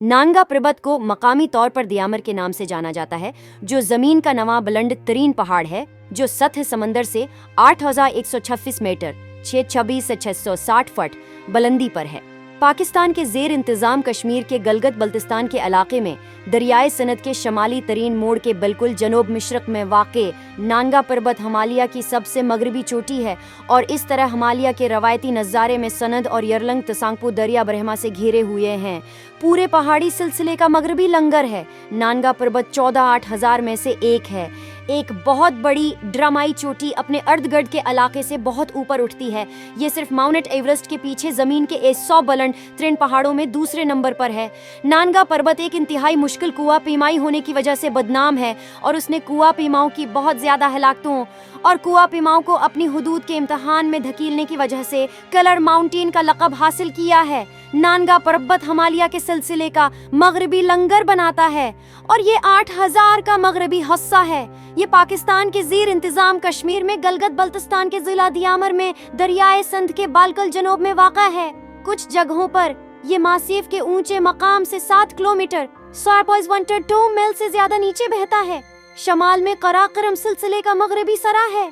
नांगा पर्वत को मकामी तौर पर दियामर के नाम से जाना जाता है, जो जमीन का नवा बुलंद तरीन पहाड़ है, जो सतह समंदर से 8,126 मीटर 626 से 660 फुट बुलंदी पर है। पाकिस्तान के ज़ेर इंतज़ाम कश्मीर के गलगत बल्तिस्तान के इलाके में दरियाए सनद के शमाली तरीन मोड़ के बिल्कुल जनूब मशरक में वाक़े नांगा पर्वत हिमालय की सबसे मगरबी चोटी है और इस तरह हिमालय के रवायती नज़ारे में सनद और यरलंग तसांगपू दरिया ब्रह्मा से घिरे हुए हैं। पूरे पहाड़ी सिलसिले का मगरबी लंगर है। नांगा पर्वत 14,800 में से एक है। एक बहुत बड़ी ड्रामाई चोटी अपने अर्ध गिर्द के इलाके से बहुत ऊपर उठती है। ये सिर्फ माउंट एवरेस्ट के पीछे जमीन के 100 बुलंद तरीन पहाड़ों में दूसरे नंबर पर है। नांगा पर्वत एक इंतहाई मुश्किल कुआं पीमाई होने की वजह से बदनाम है और उसने कुआं पीमाओं की बहुत ज्यादा हलाकतों और कुआं पीमाओं को अपनी हुदूद के इम्तहान में धकीलने की वजह से कलर माउंटेन का लक़ब हासिल किया है। नांगा पर्वत हिमालय के सिलसिले का मगरबी लंगर बनाता है और ये 8,000 का मगरबी हिस्सा है। ये पाकिस्तान के ज़ेर इंतज़ाम कश्मीर में गलगत बल्तिस्तान के जिला दियामर में दरियाए संध के बालकल जनूब में वाक़ा है। कुछ जगहों पर ये मासीफ के ऊंचे मकाम से 7 किलोमीटर 4.12 मील से ज्यादा नीचे बहता है। शमाल में कराकरम सिलसिले का मगरबी सरा है।